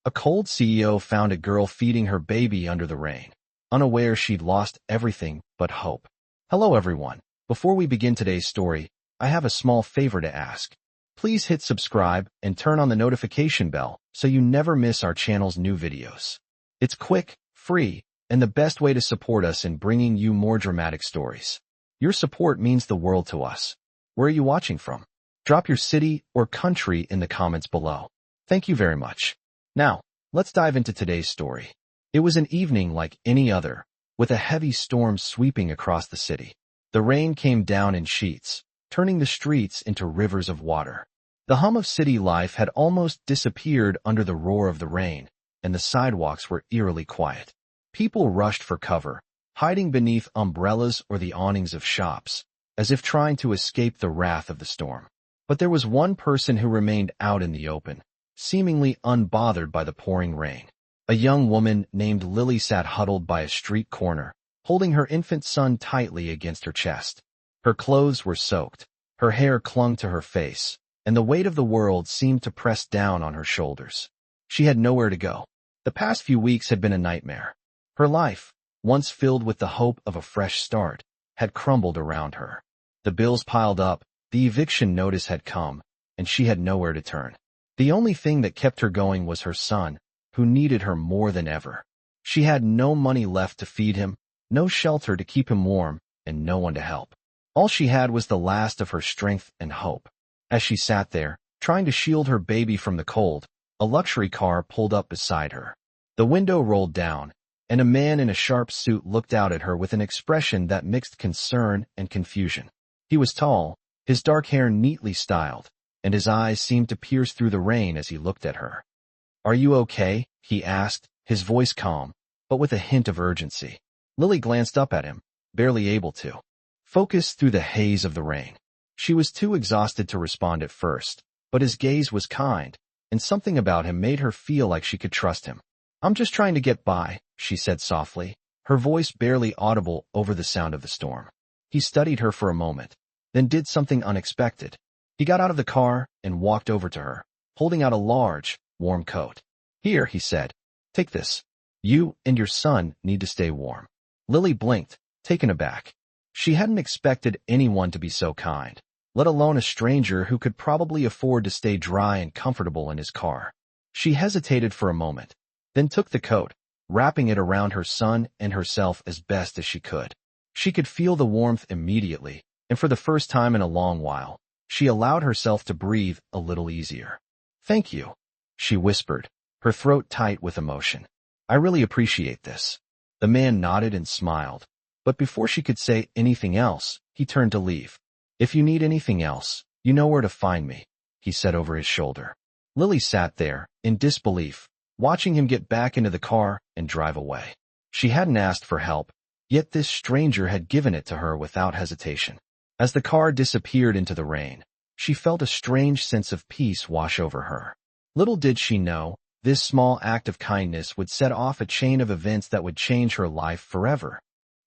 A cold CEO found a girl feeding her baby under the rain, unaware she'd lost everything but hope. Hello everyone. Before we begin today's story, I have a small favor to ask. Please hit subscribe and turn on the notification bell so you never miss our channel's new videos. It's quick, free, and the best way to support us in bringing you more dramatic stories. Your support means the world to us. Where are you watching from? Drop your city or country in the comments below. Thank you very much. Now, let's dive into today's story. It was an evening like any other, with a heavy storm sweeping across the city. The rain came down in sheets, turning the streets into rivers of water. The hum of city life had almost disappeared under the roar of the rain, and the sidewalks were eerily quiet. People rushed for cover, hiding beneath umbrellas or the awnings of shops, as if trying to escape the wrath of the storm. But there was one person who remained out in the open, seemingly unbothered by the pouring rain. A young woman named Lily sat huddled by a street corner, holding her infant son tightly against her chest. Her clothes were soaked, her hair clung to her face, and the weight of the world seemed to press down on her shoulders. She had nowhere to go. The past few weeks had been a nightmare. Her life, once filled with the hope of a fresh start, had crumbled around her. The bills piled up, the eviction notice had come, and she had nowhere to turn. The only thing that kept her going was her son, who needed her more than ever. She had no money left to feed him, no shelter to keep him warm, and no one to help. All she had was the last of her strength and hope. As she sat there, trying to shield her baby from the cold, a luxury car pulled up beside her. The window rolled down, and a man in a sharp suit looked out at her with an expression that mixed concern and confusion. He was tall, his dark hair neatly styled, and his eyes seemed to pierce through the rain as he looked at her. "Are you okay?" he asked, his voice calm, but with a hint of urgency. Lily glanced up at him, barely able to focus through the haze of the rain. She was too exhausted to respond at first, but his gaze was kind, and something about him made her feel like she could trust him. "I'm just trying to get by," she said softly, her voice barely audible over the sound of the storm. He studied her for a moment, then did something unexpected. He got out of the car and walked over to her, holding out a large, warm coat. "Here," he said. "Take this. You and your son need to stay warm." Lily blinked, taken aback. She hadn't expected anyone to be so kind, let alone a stranger who could probably afford to stay dry and comfortable in his car. She hesitated for a moment, then took the coat, wrapping it around her son and herself as best as she could. She could feel the warmth immediately, and for the first time in a long while, she allowed herself to breathe a little easier. "Thank you," she whispered, her throat tight with emotion. "I really appreciate this." The man nodded and smiled, but before she could say anything else, he turned to leave. "If you need anything else, you know where to find me," he said over his shoulder. Lily sat there, in disbelief, watching him get back into the car and drive away. She hadn't asked for help, yet this stranger had given it to her without hesitation. As the car disappeared into the rain, she felt a strange sense of peace wash over her. Little did she know, this small act of kindness would set off a chain of events that would change her life forever.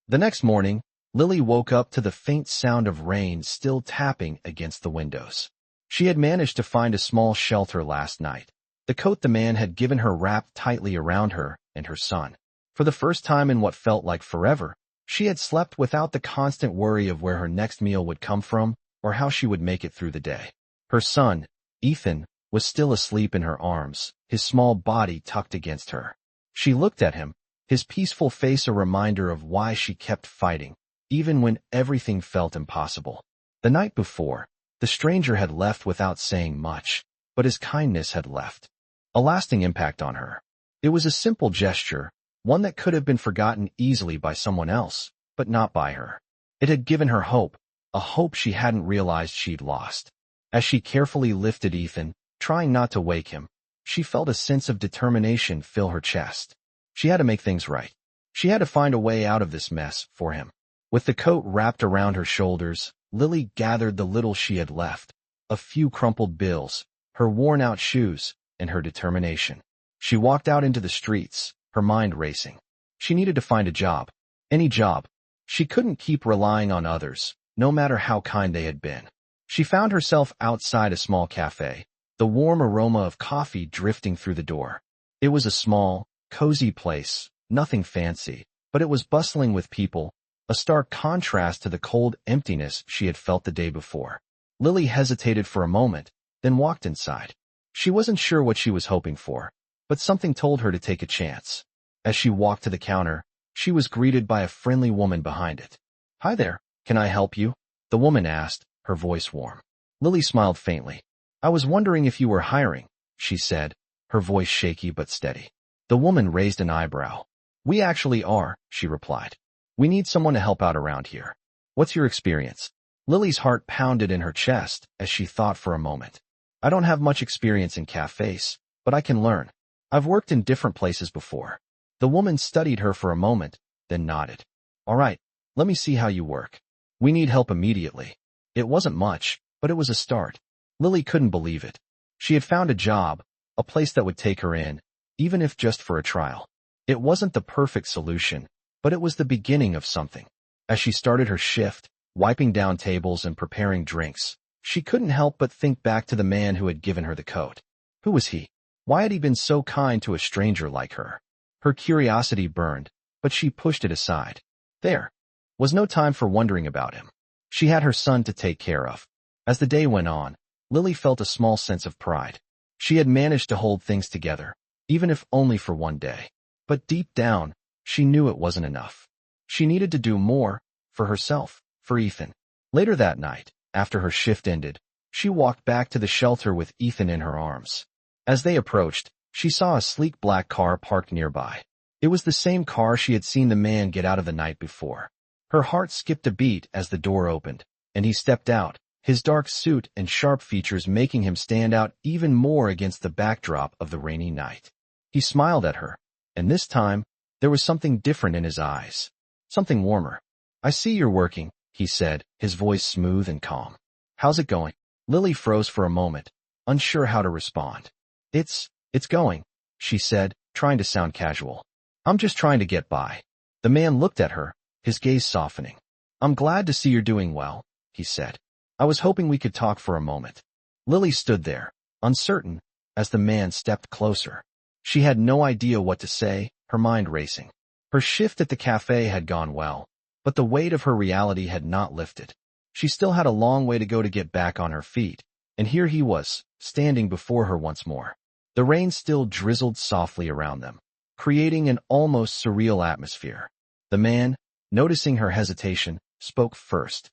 The next morning, Lily woke up to the faint sound of rain still tapping against the windows. She had managed to find a small shelter last night, the coat the man had given her wrapped tightly around her and her son. For the first time in what felt like forever, she had slept without the constant worry of where her next meal would come from or how she would make it through the day. Her son, Ethan, was still asleep in her arms, his small body tucked against her. She looked at him, his peaceful face a reminder of why she kept fighting, even when everything felt impossible. The night before, the stranger had left without saying much, but his kindness had left a lasting impact on her. It was a simple gesture, one that could have been forgotten easily by someone else, but not by her. It had given her hope, a hope she hadn't realized she'd lost. As she carefully lifted Ethan, trying not to wake him, she felt a sense of determination fill her chest. She had to make things right. She had to find a way out of this mess for him. With the coat wrapped around her shoulders, Lily gathered the little she had left, a few crumpled bills, her worn-out shoes, and her determination. She walked out into the streets, her mind racing. She needed to find a job. Any job. She couldn't keep relying on others, no matter how kind they had been. She found herself outside a small cafe, the warm aroma of coffee drifting through the door. It was a small, cozy place, nothing fancy, but it was bustling with people, a stark contrast to the cold emptiness she had felt the day before. Lily hesitated for a moment, then walked inside. She wasn't sure what she was hoping for, but something told her to take a chance. As she walked to the counter, she was greeted by a friendly woman behind it. "Hi there, can I help you?" the woman asked, her voice warm. Lily smiled faintly. "I was wondering if you were hiring," she said, her voice shaky but steady. The woman raised an eyebrow. "We actually are," she replied. "We need someone to help out around here. What's your experience?" Lily's heart pounded in her chest as she thought for a moment. "I don't have much experience in cafes, but I can learn. I've worked in different places before." The woman studied her for a moment, then nodded. "All right, let me see how you work. We need help immediately." It wasn't much, but it was a start. Lily couldn't believe it. She had found a job, a place that would take her in, even if just for a trial. It wasn't the perfect solution, but it was the beginning of something. As she started her shift, wiping down tables and preparing drinks, she couldn't help but think back to the man who had given her the coat. Who was he? Why had he been so kind to a stranger like her? Her curiosity burned, but she pushed it aside. There was no time for wondering about him. She had her son to take care of. As the day went on, Lily felt a small sense of pride. She had managed to hold things together, even if only for one day. But deep down, she knew it wasn't enough. She needed to do more, for herself, for Ethan. Later that night, after her shift ended, she walked back to the shelter with Ethan in her arms. As they approached, she saw a sleek black car parked nearby. It was the same car she had seen the man get out of the night before. Her heart skipped a beat as the door opened, and he stepped out, his dark suit and sharp features making him stand out even more against the backdrop of the rainy night. He smiled at her, and this time, there was something different in his eyes. Something warmer. "I see you're working," he said, his voice smooth and calm. "How's it going?" Lily froze for a moment, unsure how to respond. It's going," she said, trying to sound casual. "I'm just trying to get by." The man looked at her, his gaze softening. "I'm glad to see you're doing well," he said. "I was hoping we could talk for a moment." Lily stood there, uncertain, as the man stepped closer. She had no idea what to say, her mind racing. Her shift at the cafe had gone well, but the weight of her reality had not lifted. She still had a long way to go to get back on her feet, and here he was, standing before her once more. The rain still drizzled softly around them, creating an almost surreal atmosphere. The man, noticing her hesitation, spoke first.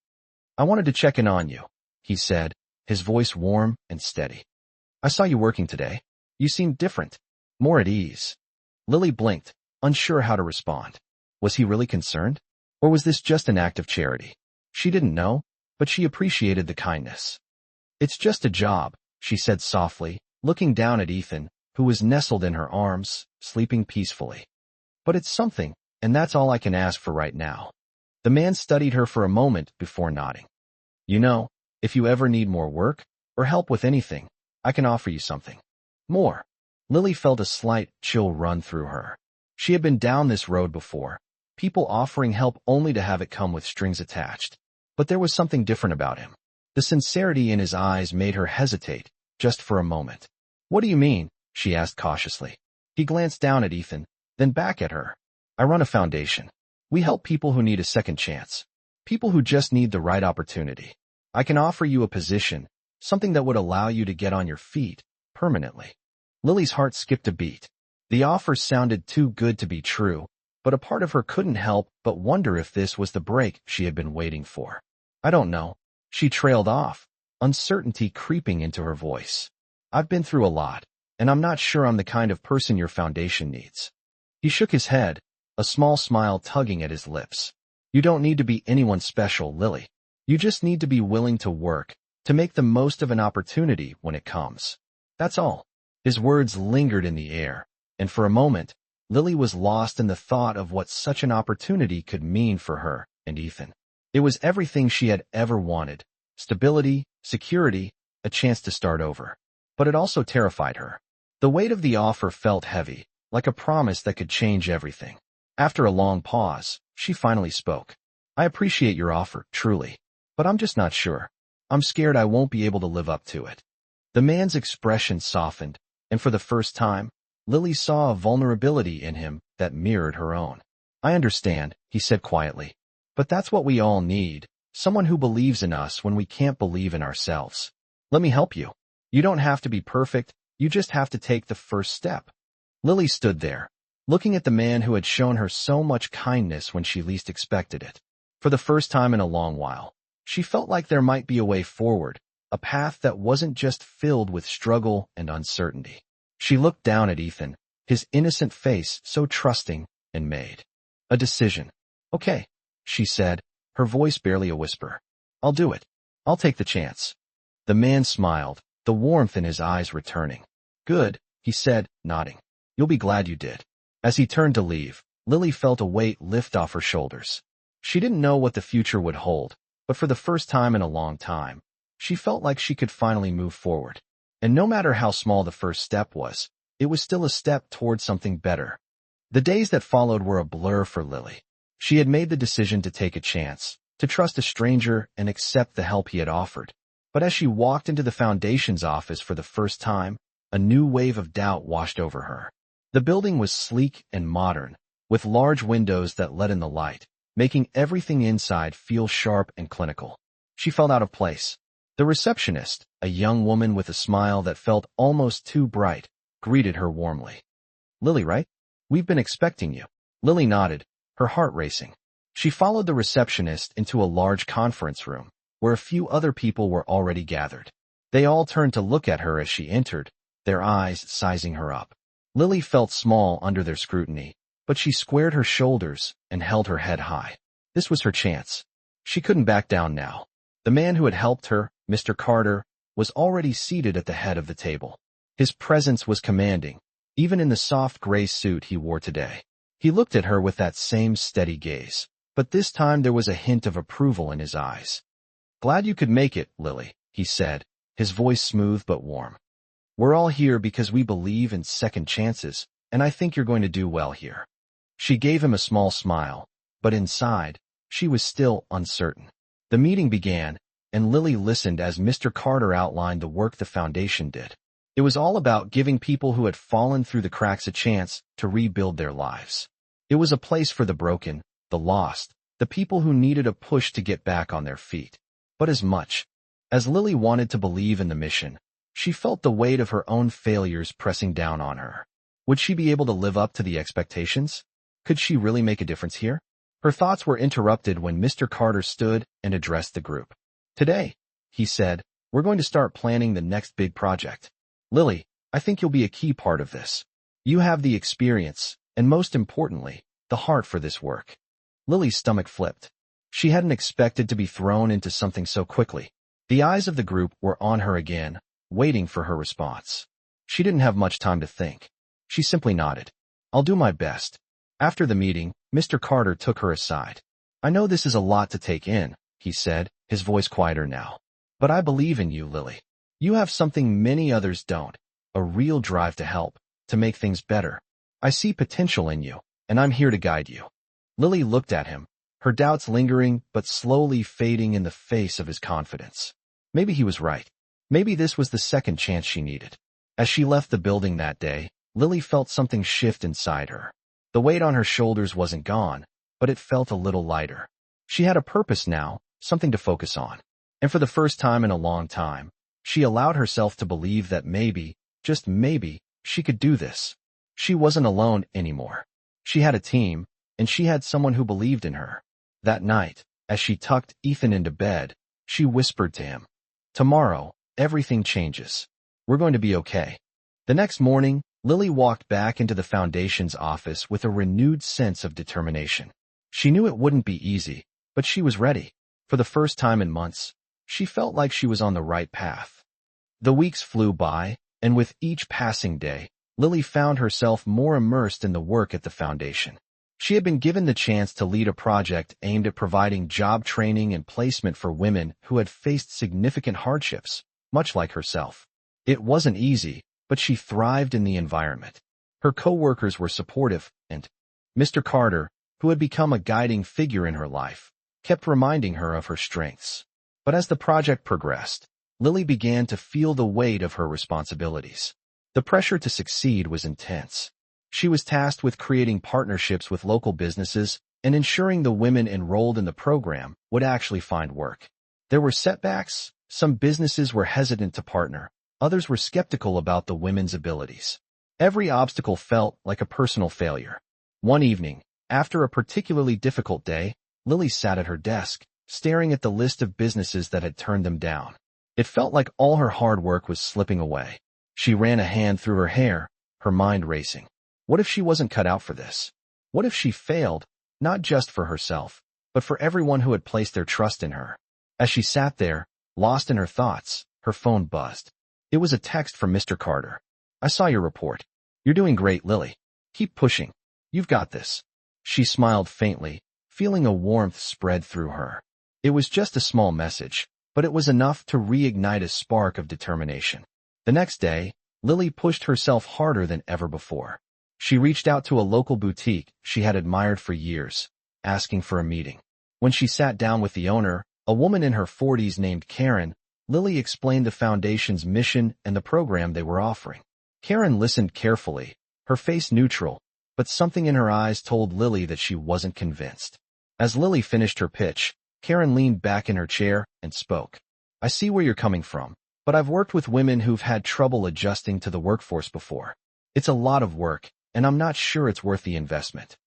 "I wanted to check in on you," he said, his voice warm and steady. "I saw you working today. You seemed different, more at ease." Lily blinked, unsure how to respond. Was he really concerned? Or was this just an act of charity? She didn't know, but she appreciated the kindness. "It's just a job," she said softly, looking down at Ethan, who was nestled in her arms, sleeping peacefully. "But it's something, and that's all I can ask for right now." The man studied her for a moment before nodding. "You know, if you ever need more work, or help with anything, I can offer you something more." Lily felt a slight chill run through her. She had been down this road before, people offering help only to have it come with strings attached. But there was something different about him. The sincerity in his eyes made her hesitate, just for a moment. "What do you mean?" she asked cautiously. He glanced down at Ethan, then back at her. "I run a foundation. We help people who need a second chance. People who just need the right opportunity. I can offer you a position, something that would allow you to get on your feet, permanently." Lily's heart skipped a beat. The offer sounded too good to be true, but a part of her couldn't help but wonder if this was the break she had been waiting for. "I don't know." She trailed off, uncertainty creeping into her voice. "I've been through a lot, and I'm not sure I'm the kind of person your foundation needs." He shook his head, a small smile tugging at his lips. "You don't need to be anyone special, Lily. You just need to be willing to work, to make the most of an opportunity when it comes. That's all." His words lingered in the air, and for a moment, Lily was lost in the thought of what such an opportunity could mean for her and Ethan. It was everything she had ever wanted: stability, security, a chance to start over. But it also terrified her. The weight of the offer felt heavy, like a promise that could change everything. After a long pause, she finally spoke. "I appreciate your offer, truly, but I'm just not sure. I'm scared I won't be able to live up to it." The man's expression softened, and for the first time, Lily saw a vulnerability in him that mirrored her own. "I understand," he said quietly. "But that's what we all need. Someone who believes in us when we can't believe in ourselves. Let me help you. You don't have to be perfect, you just have to take the first step." Lily stood there, looking at the man who had shown her so much kindness when she least expected it. For the first time in a long while, she felt like there might be a way forward, a path that wasn't just filled with struggle and uncertainty. She looked down at Ethan, his innocent face so trusting, and made a decision. "Okay," she said, her voice barely a whisper. "I'll do it. I'll take the chance." The man smiled, the warmth in his eyes returning. "Good," he said, nodding. "You'll be glad you did." As he turned to leave, Lily felt a weight lift off her shoulders. She didn't know what the future would hold, but for the first time in a long time, she felt like she could finally move forward. And no matter how small the first step was, it was still a step toward something better. The days that followed were a blur for Lily. She had made the decision to take a chance, to trust a stranger and accept the help he had offered. But as she walked into the Foundation's office for the first time, a new wave of doubt washed over her. The building was sleek and modern, with large windows that let in the light, making everything inside feel sharp and clinical. She felt out of place. The receptionist, a young woman with a smile that felt almost too bright, greeted her warmly. "Lily, right? We've been expecting you." Lily nodded, her heart racing. She followed the receptionist into a large conference room, where a few other people were already gathered. They all turned to look at her as she entered, their eyes sizing her up. Lily felt small under their scrutiny, but she squared her shoulders and held her head high. This was her chance. She couldn't back down now. The man who had helped her, Mr. Carter, was already seated at the head of the table. His presence was commanding, even in the soft gray suit he wore today. He looked at her with that same steady gaze, but this time there was a hint of approval in his eyes. "Glad you could make it, Lily," he said, his voice smooth but warm. "We're all here because we believe in second chances, and I think you're going to do well here." She gave him a small smile, but inside, she was still uncertain. The meeting began, and Lily listened as Mr. Carter outlined the work the Foundation did. It was all about giving people who had fallen through the cracks a chance to rebuild their lives. It was a place for the broken, the lost, the people who needed a push to get back on their feet. But as much as Lily wanted to believe in the mission, she felt the weight of her own failures pressing down on her. Would she be able to live up to the expectations? Could she really make a difference here? Her thoughts were interrupted when Mr. Carter stood and addressed the group. "Today," he said, "we're going to start planning the next big project. Lily, I think you'll be a key part of this. You have the experience, and most importantly, the heart for this work." Lily's stomach flipped. She hadn't expected to be thrown into something so quickly. The eyes of the group were on her again, waiting for her response. She didn't have much time to think. She simply nodded. "I'll do my best." After the meeting, Mr. Carter took her aside. "I know this is a lot to take in," he said, his voice quieter now. "But I believe in you, Lily. You have something many others don't, a real drive to help, to make things better. I see potential in you, and I'm here to guide you." Lily looked at him, her doubts lingering but slowly fading in the face of his confidence. Maybe he was right. Maybe this was the second chance she needed. As she left the building that day, Lily felt something shift inside her. The weight on her shoulders wasn't gone, but it felt a little lighter. She had a purpose now, something to focus on. And for the first time in a long time, she allowed herself to believe that maybe, just maybe, she could do this. She wasn't alone anymore. She had a team, and she had someone who believed in her. That night, as she tucked Ethan into bed, she whispered to him, "Tomorrow, everything changes. We're going to be okay." The next morning, Lily walked back into the Foundation's office with a renewed sense of determination. She knew it wouldn't be easy, but she was ready. For the first time in months, she felt like she was on the right path. The weeks flew by, and with each passing day, Lily found herself more immersed in the work at the Foundation. She had been given the chance to lead a project aimed at providing job training and placement for women who had faced significant hardships, much like herself. It wasn't easy, but she thrived in the environment. Her coworkers were supportive, and Mr. Carter, who had become a guiding figure in her life, kept reminding her of her strengths. But as the project progressed, Lily began to feel the weight of her responsibilities. The pressure to succeed was intense. She was tasked with creating partnerships with local businesses and ensuring the women enrolled in the program would actually find work. There were setbacks. Some businesses were hesitant to partner. Others were skeptical about the women's abilities. Every obstacle felt like a personal failure. One evening, after a particularly difficult day, Lily sat at her desk, staring at the list of businesses that had turned them down. It felt like all her hard work was slipping away. She ran a hand through her hair, her mind racing. What if she wasn't cut out for this? What if she failed, not just for herself, but for everyone who had placed their trust in her? As she sat there, lost in her thoughts, her phone buzzed. It was a text from Mr. Carter. "I saw your report. You're doing great, Lily. Keep pushing. You've got this." She smiled faintly, feeling a warmth spread through her. It was just a small message, but it was enough to reignite a spark of determination. The next day, Lily pushed herself harder than ever before. She reached out to a local boutique she had admired for years, asking for a meeting. When she sat down with the owner, a woman in her 40s named Karen, Lily explained the foundation's mission and the program they were offering. Karen listened carefully, her face neutral, but something in her eyes told Lily that she wasn't convinced. As Lily finished her pitch, Karen leaned back in her chair and spoke. "I see where you're coming from, but I've worked with women who've had trouble adjusting to the workforce before. It's a lot of work, and I'm not sure it's worth the investment."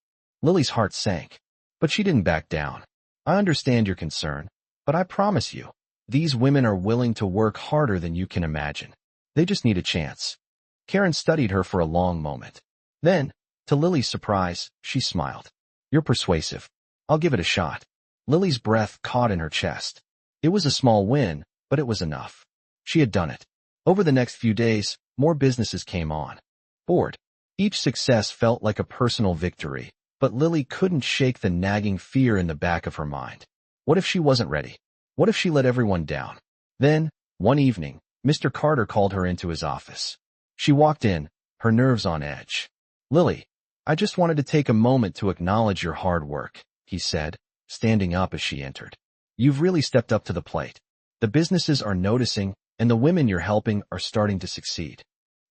Lily's heart sank, but she didn't back down. "I understand your concern, but I promise you, these women are willing to work harder than you can imagine. They just need a chance." Karen studied her for a long moment. Then, to Lily's surprise, she smiled. "You're persuasive. I'll give it a shot." Lily's breath caught in her chest. It was a small win, but it was enough. She had done it. Over the next few days, more businesses came on board. Each success felt like a personal victory, but Lily couldn't shake the nagging fear in the back of her mind. What if she wasn't ready? What if she let everyone down? Then, one evening, Mr. Carter called her into his office. She walked in, her nerves on edge. "Lily, I just wanted to take a moment to acknowledge your hard work," he said, standing up as she entered. "You've really stepped up to the plate. The businesses are noticing, and the women you're helping are starting to succeed."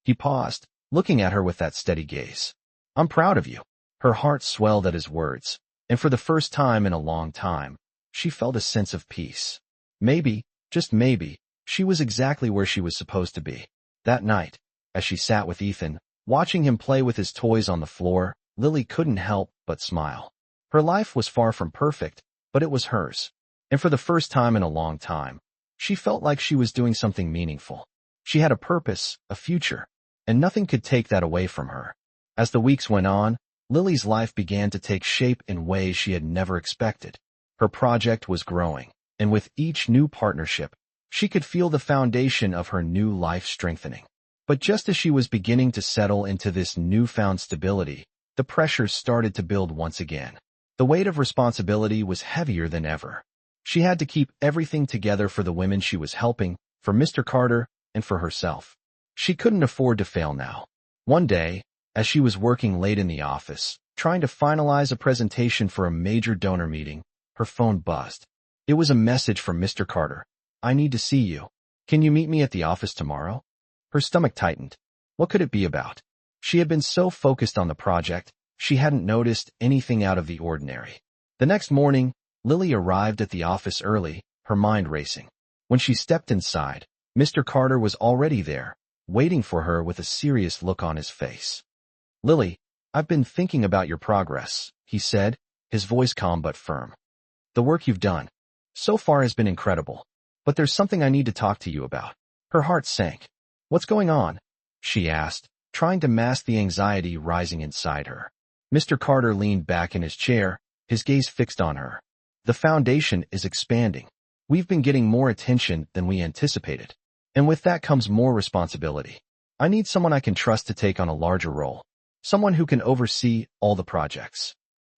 He paused, looking at her with that steady gaze. "I'm proud of you." Her heart swelled at his words, and for the first time in a long time, she felt a sense of peace. Maybe, just maybe, she was exactly where she was supposed to be. That night, as she sat with Ethan, watching him play with his toys on the floor, Lily couldn't help but smile. Her life was far from perfect, but it was hers. And for the first time in a long time, she felt like she was doing something meaningful. She had a purpose, a future, and nothing could take that away from her. As the weeks went on, Lily's life began to take shape in ways she had never expected. Her project was growing, and with each new partnership, she could feel the foundation of her new life strengthening. But just as she was beginning to settle into this newfound stability, the pressure started to build once again. The weight of responsibility was heavier than ever. She had to keep everything together for the women she was helping, for Mr. Carter, and for herself. She couldn't afford to fail now. One day, as she was working late in the office, trying to finalize a presentation for a major donor meeting, her phone buzzed. It was a message from Mr. Carter. "I need to see you. Can you meet me at the office tomorrow?" Her stomach tightened. What could it be about? She had been so focused on the project, she hadn't noticed anything out of the ordinary. The next morning, Lily arrived at the office early, her mind racing. When she stepped inside, Mr. Carter was already there, waiting for her with a serious look on his face. "Lily, I've been thinking about your progress," he said, his voice calm but firm. "The work you've done so far has been incredible, but there's something I need to talk to you about." Her heart sank. "What's going on?" she asked, trying to mask the anxiety rising inside her. Mr. Carter leaned back in his chair, his gaze fixed on her. "The foundation is expanding. We've been getting more attention than we anticipated. And with that comes more responsibility. I need someone I can trust to take on a larger role. Someone who can oversee all the projects."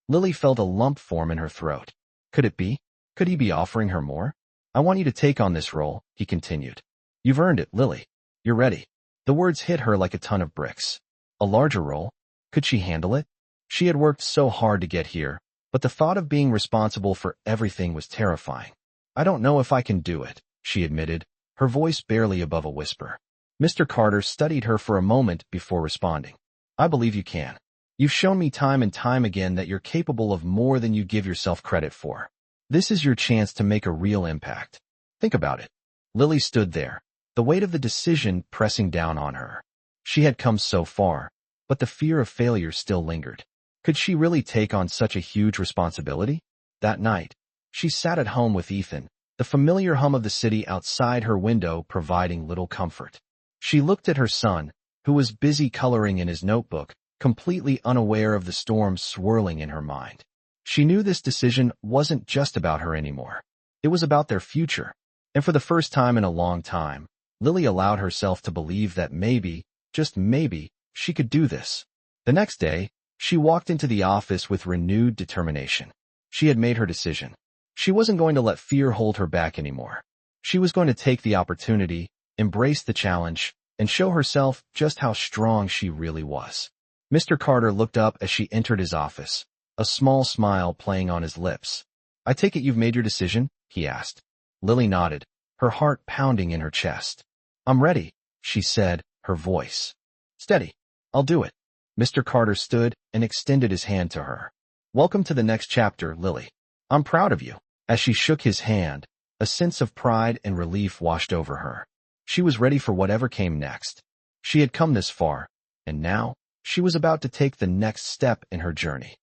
Lily felt a lump form in her throat. Could it be? Could he be offering her more? "I want you to take on this role," he continued. "You've earned it, Lily. You're ready." The words hit her like a ton of bricks. A larger role? Could she handle it? She had worked so hard to get here, but the thought of being responsible for everything was terrifying. "I don't know if I can do it," she admitted, her voice barely above a whisper. Mr. Carter studied her for a moment before responding. I believe you can. You've shown me time and time again that you're capable of more than you give yourself credit for. This is your chance to make a real impact. Think about it. Lily stood there, the weight of the decision pressing down on her. She had come so far, but the fear of failure still lingered. Could she really take on such a huge responsibility? That night, she sat at home with Ethan, the familiar hum of the city outside her window providing little comfort. She looked at her son, who was busy coloring in his notebook, completely unaware of the storm swirling in her mind. She knew this decision wasn't just about her anymore. It was about their future. And for the first time in a long time, Lily allowed herself to believe that maybe, just maybe, she could do this. The next day, she walked into the office with renewed determination. She had made her decision. She wasn't going to let fear hold her back anymore. She was going to take the opportunity, embrace the challenge, and show herself just how strong she really was. Mr. Carter looked up as she entered his office, a small smile playing on his lips. I take it you've made your decision? He asked. Lily nodded, her heart pounding in her chest. I'm ready, she said, her voice steady. I'll do it. Mr. Carter stood and extended his hand to her. Welcome to the next chapter, Lily. I'm proud of you. As she shook his hand, a sense of pride and relief washed over her. She was ready for whatever came next. She had come this far, and now, she was about to take the next step in her journey.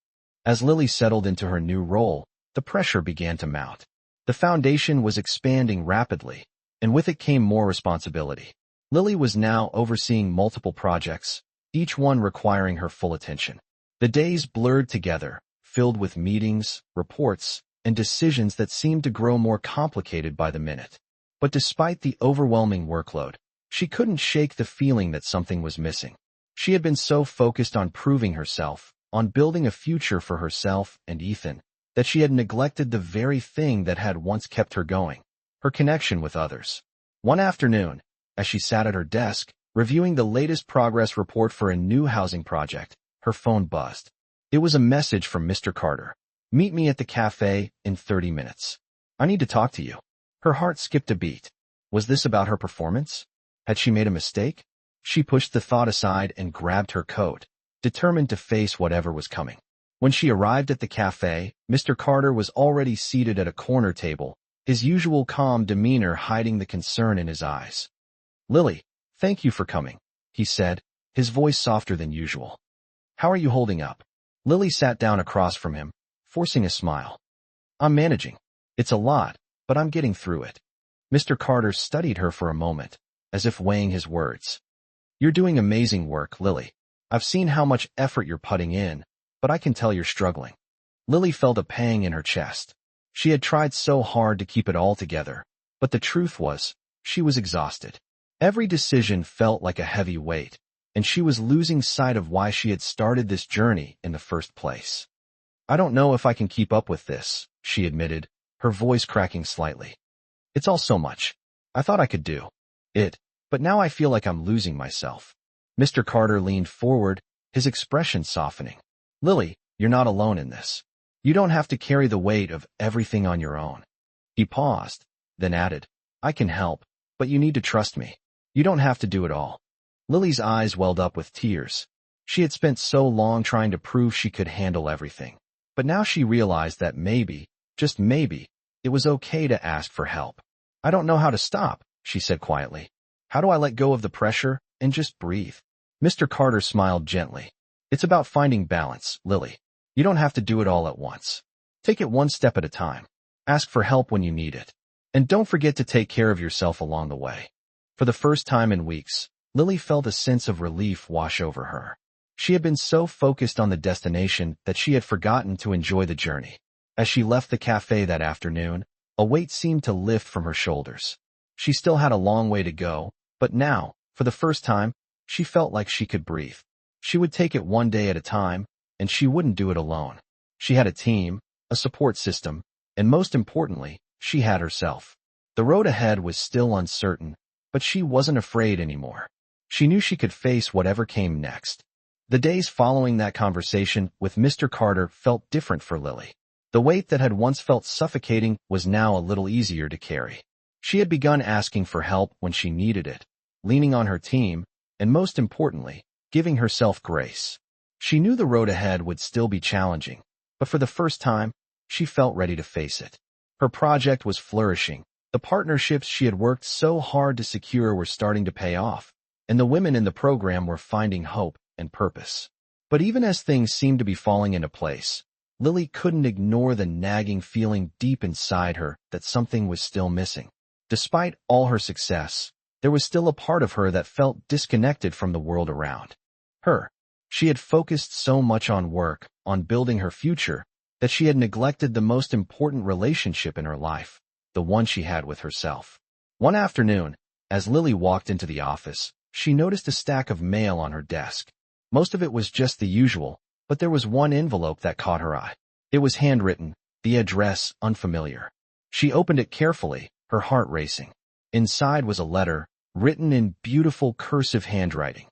As Lily settled into her new role, the pressure began to mount. The foundation was expanding rapidly, and with it came more responsibility. Lily was now overseeing multiple projects, each one requiring her full attention. The days blurred together, filled with meetings, reports, and decisions that seemed to grow more complicated by the minute. But despite the overwhelming workload, she couldn't shake the feeling that something was missing. She had been so focused on proving herself, on building a future for herself and Ethan, that she had neglected the very thing that had once kept her going, her connection with others. One afternoon, as she sat at her desk, reviewing the latest progress report for a new housing project, her phone buzzed. It was a message from Mr. Carter. Meet me at the cafe in 30 minutes. I need to talk to you. Her heart skipped a beat. Was this about her performance? Had she made a mistake? She pushed the thought aside and grabbed her coat, determined to face whatever was coming. When she arrived at the cafe, Mr. Carter was already seated at a corner table, his usual calm demeanor hiding the concern in his eyes. Lily, thank you for coming, he said, his voice softer than usual. How are you holding up? Lily sat down across from him, forcing a smile. I'm managing. It's a lot, but I'm getting through it. Mr. Carter studied her for a moment, as if weighing his words. You're doing amazing work, Lily. I've seen how much effort you're putting in, but I can tell you're struggling. Lily felt a pang in her chest. She had tried so hard to keep it all together, but the truth was, she was exhausted. Every decision felt like a heavy weight, and she was losing sight of why she had started this journey in the first place. I don't know if I can keep up with this, she admitted, her voice cracking slightly. It's all so much. I thought I could do it, but now I feel like I'm losing myself. Mr. Carter leaned forward, his expression softening. Lily, you're not alone in this. You don't have to carry the weight of everything on your own. He paused, then added, I can help, but you need to trust me. You don't have to do it all. Lily's eyes welled up with tears. She had spent so long trying to prove she could handle everything. But now she realized that maybe, just maybe, it was okay to ask for help. I don't know how to stop, she said quietly. How do I let go of the pressure and just breathe? Mr. Carter smiled gently. It's about finding balance, Lily. You don't have to do it all at once. Take it one step at a time. Ask for help when you need it. And don't forget to take care of yourself along the way. For the first time in weeks, Lily felt a sense of relief wash over her. She had been so focused on the destination that she had forgotten to enjoy the journey. As she left the cafe that afternoon, a weight seemed to lift from her shoulders. She still had a long way to go, but now, for the first time, she felt like she could breathe. She would take it one day at a time, and she wouldn't do it alone. She had a team, a support system, and most importantly, she had herself. The road ahead was still uncertain, but she wasn't afraid anymore. She knew she could face whatever came next. The days following that conversation with Mr. Carter felt different for Lily. The weight that had once felt suffocating was now a little easier to carry. She had begun asking for help when she needed it, leaning on her team, and most importantly, giving herself grace. She knew the road ahead would still be challenging, but for the first time, she felt ready to face it. Her project was flourishing. The partnerships she had worked so hard to secure were starting to pay off, and the women in the program were finding hope and purpose. But even as things seemed to be falling into place, Lily couldn't ignore the nagging feeling deep inside her that something was still missing. Despite all her success, there was still a part of her that felt disconnected from the world around her. She had focused so much on work, on building her future, that she had neglected the most important relationship in her life, the one she had with herself. One afternoon, as Lily walked into the office, she noticed a stack of mail on her desk. Most of it was just the usual, but there was one envelope that caught her eye. It was handwritten, the address unfamiliar. She opened it carefully, her heart racing. Inside was a letter, written in beautiful cursive handwriting.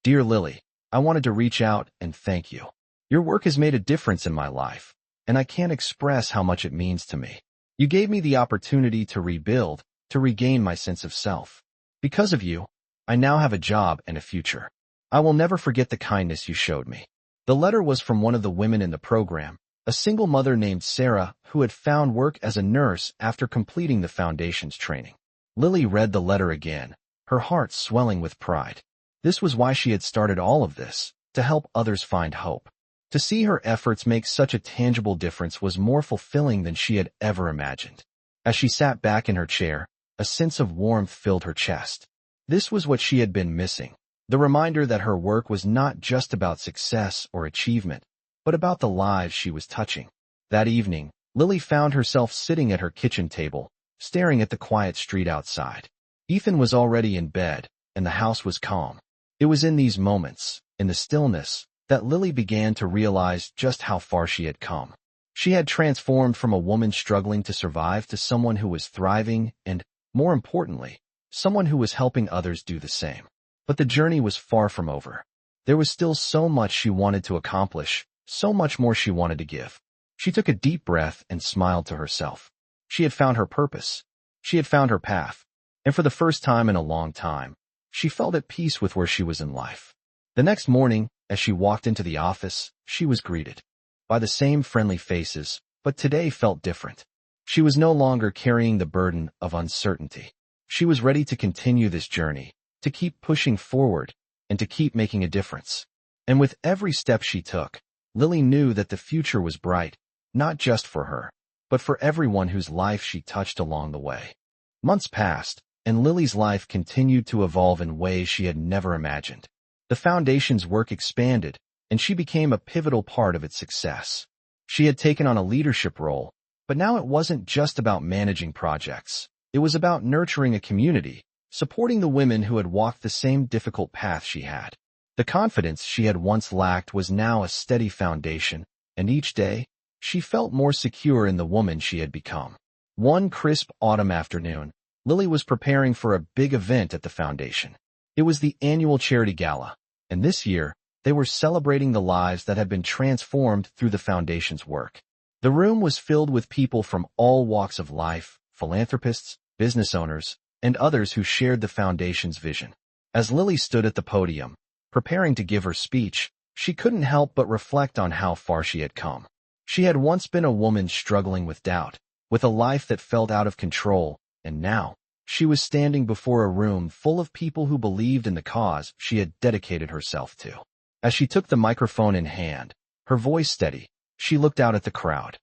Dear Lily, I wanted to reach out and thank you. Your work has made a difference in my life, and I can't express how much it means to me. You gave me the opportunity to rebuild, to regain my sense of self. Because of you, I now have a job and a future. I will never forget the kindness you showed me. The letter was from one of the women in the program, a single mother named Sarah who had found work as a nurse after completing the foundation's training. Lily read the letter again, her heart swelling with pride. This was why she had started all of this, to help others find hope. To see her efforts make such a tangible difference was more fulfilling than she had ever imagined. As she sat back in her chair, a sense of warmth filled her chest. This was what she had been missing, the reminder that her work was not just about success or achievement, but about the lives she was touching. That evening, Lily found herself sitting at her kitchen table, staring at the quiet street outside. Ethan was already in bed, and the house was calm. It was in these moments, in the stillness, that Lily began to realize just how far she had come. She had transformed from a woman struggling to survive to someone who was thriving and, more importantly, someone who was helping others do the same. But the journey was far from over. There was still so much she wanted to accomplish, so much more she wanted to give. She took a deep breath and smiled to herself. She had found her purpose. She had found her path. And for the first time in a long time, she felt at peace with where she was in life. The next morning, as she walked into the office, she was greeted by the same friendly faces, but today felt different. She was no longer carrying the burden of uncertainty. She was ready to continue this journey, to keep pushing forward, and to keep making a difference. And with every step she took, Lily knew that the future was bright, not just for her, but for everyone whose life she touched along the way. Months passed, and Lily's life continued to evolve in ways she had never imagined. The foundation's work expanded, and she became a pivotal part of its success. She had taken on a leadership role, but now it wasn't just about managing projects. It was about nurturing a community, supporting the women who had walked the same difficult path she had. The confidence she had once lacked was now a steady foundation, and each day, she felt more secure in the woman she had become. One crisp autumn afternoon, Lily was preparing for a big event at the foundation. It was the annual charity gala, and this year, they were celebrating the lives that had been transformed through the foundation's work. The room was filled with people from all walks of life, philanthropists, business owners, and others who shared the foundation's vision. As Lily stood at the podium, preparing to give her speech, she couldn't help but reflect on how far she had come. She had once been a woman struggling with doubt, with a life that felt out of control, and now, she was standing before a room full of people who believed in the cause she had dedicated herself to. As she took the microphone in hand, her voice steady, she looked out at the crowd.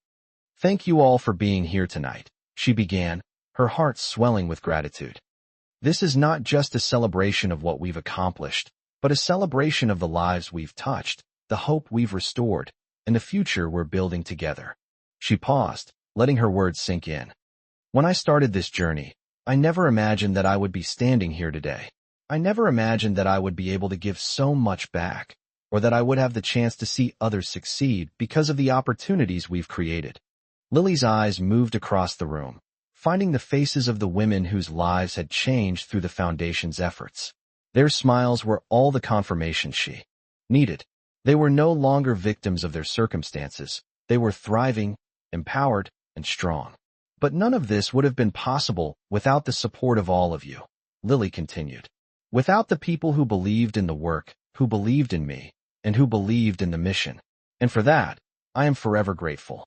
"Thank you all for being here tonight," she began, her heart swelling with gratitude. "This is not just a celebration of what we've accomplished, but a celebration of the lives we've touched, the hope we've restored, and the future we're building together." She paused, letting her words sink in. "When I started this journey, I never imagined that I would be standing here today. I never imagined that I would be able to give so much back, or that I would have the chance to see others succeed because of the opportunities we've created." Lily's eyes moved across the room, finding the faces of the women whose lives had changed through the foundation's efforts. Their smiles were all the confirmation she needed. They were no longer victims of their circumstances. They were thriving, empowered, and strong. "But none of this would have been possible without the support of all of you," Lily continued. Without the people who believed in the work, who believed in me, and who believed in the mission. And for that, I am forever grateful.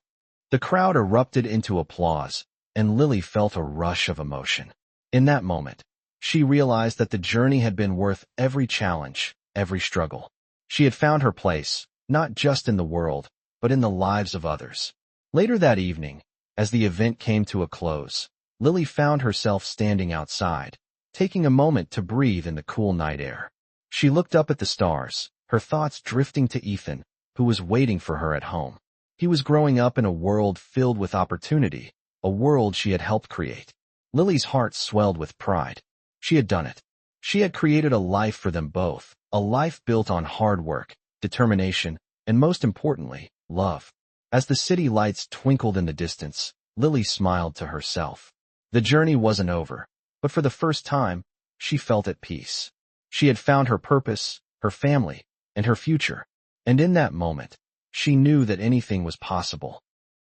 The crowd erupted into applause, and Lily felt a rush of emotion. In that moment, she realized that the journey had been worth every challenge, every struggle. She had found her place, not just in the world, but in the lives of others. Later that evening, as the event came to a close, Lily found herself standing outside, taking a moment to breathe in the cool night air. She looked up at the stars, her thoughts drifting to Ethan, who was waiting for her at home. He was growing up in a world filled with opportunity, a world she had helped create. Lily's heart swelled with pride. She had done it. She had created a life for them both, a life built on hard work, determination, and most importantly, love. As the city lights twinkled in the distance, Lily smiled to herself. The journey wasn't over, but for the first time, she felt at peace. She had found her purpose, her family, and her future. And in that moment, she knew that anything was possible.